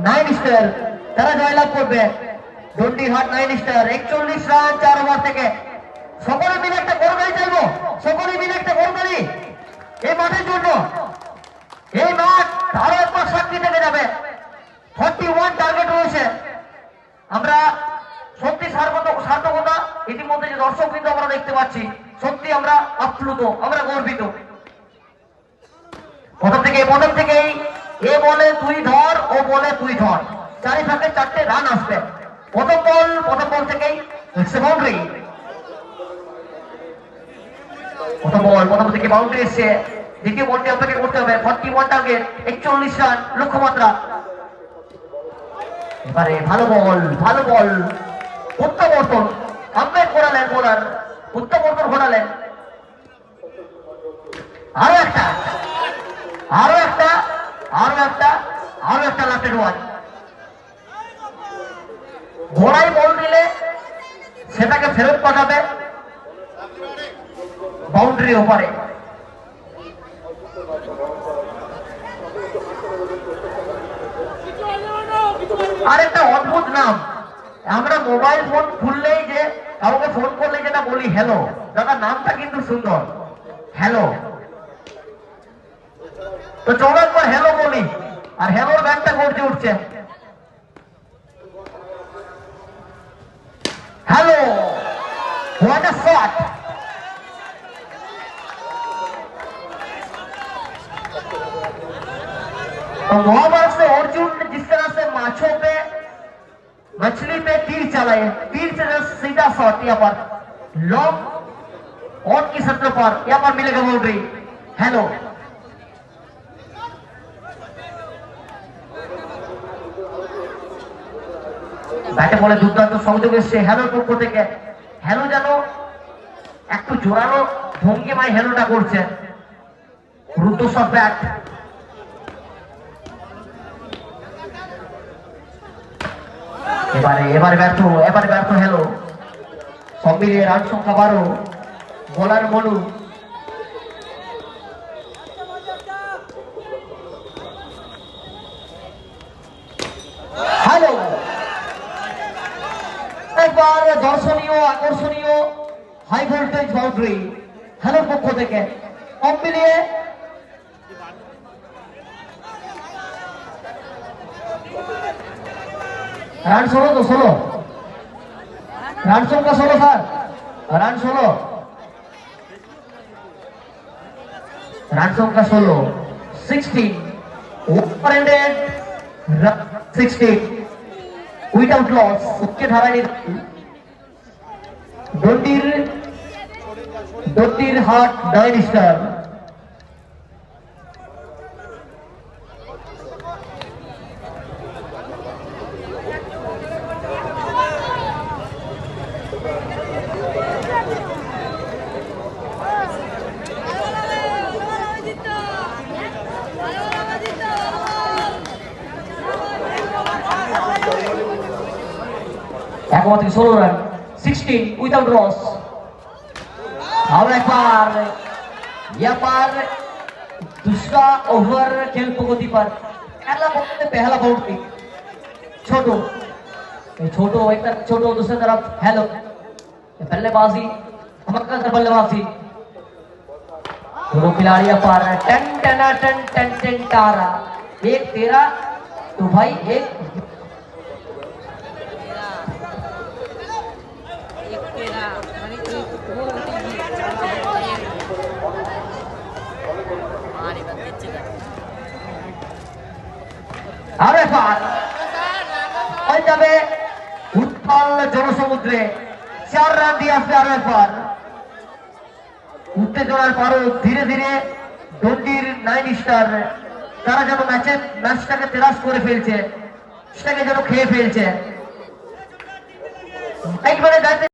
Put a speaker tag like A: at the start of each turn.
A: Nine star তারা জয়লাভ করবে। দন্ডিহাট নাইন স্টার 41 রান 4 ওভার থেকে। সকলে মিলে একটা গোলগাড়ি চাইবো, সকলে মিলে একটা গোলগাড়ি এই মাঠের জন্য। এই মাঠ আরো একবার সাক্ষী থেকে যাবে। 41 টার্গেট রয়েছে। আমরা সত্যি সার্থকতা ইতিমধ্যে যে দর্শক কিন্তু আমরা দেখতে পাচ্ছি, সত্যি আমরা আপ্লুত, আমরা গর্বিত। প্রথম থেকেই এ বলে তুই ধর, ও বলে তুই ধর, চারি ফাঁকে 4টে রান আসবে। প্রথম বল থেকেই বাউন্ডারি। প্রথম থেকে বাউন্ডারি এসছে। দ্বিতীয় বলটি অপেক্ষা করতে হবে। 41 টার্গেট, 41 রান লক্ষ্যমাত্রা। এবারে ভালো বল প্রত্যাবর্তন। আম্পায়ার ঘোরালেন, বোলার প্রত্যাবর্তন ঘোরালেন। আরো একটা লাস্টের ওয়ান। ঘোড়ায় বল দিলে সেটাকে ফেরত পাঠাবে বাউন্ডারি ওপারে। আর একটা অদ্ভুত নাম, আমরা মোবাইল ফোন খুললেই যে কাউকে ফোন করলে যেটা বলি হ্যালো, দাদা নামটা কিন্তু সুন্দর, হ্যালো। তো চলো একবার হ্যালো বলি, আর হ্যালোর গানটা গর্জে উঠছে। Hello, what a shot. Mahabharata से अर्जुन जिस तरह से माछों पे मछली पे तीर चलाए, तीर से सीधा शॉट यहाँ पर लॉन्ग ऑन की सत्र पर यहाँ पर मिलेगा बाउंड्री। हेलो ব্যাটে বলে দুর্দান্ত সংযোগ এসছে হ্যালোর পক্ষ থেকে। হ্যালো যেন একটু জোরালো ভঙ্গিমায় হ্যালোটা করছে। রুদ্রসব ব্যাট। এবারে ব্যর্থ হ্যালো। সব মিলিয়ে রান সংখ্যা 12। বোলার মনু। হ্যালো, একবার দর্শনীয় আকর্ষণীয় হাই ভোল্টেজ বাউন্ডারি হ্যালোর পক্ষ থেকে। সব মিলিয়ে রান 16 রান সংখ্যা 16 sir, run 16 16 16 without loss. Wicket হারায়নি দন্ডিহাট নাইন স্টার। একমাত্র 16 রান, 16 উইদাউট লস। और एक बार यहाँ पर दूसरा ओवर खेल प्रगति पर। पहला बाउंड्री छोटो दूसरी तरफ हेलो। बल्लेबाजी धमाकेदार बल्लेबाजी दोनों खिलाड़ियों पर। टन टारा। एक 13 तो भाई एक আর একবার হয়ে যাবে উত্তাল জনসমুদ্রে। 4 রান দিয়ে আসবে আরো একবার। উত্তেজনার পারদ ধীরে ধীরে দন্ডির নাইন স্টার তারা যেন ম্যাচটাকে তেরাস করে ফেলছে, সেটাকে যেন খেয়ে ফেলছে। একবারে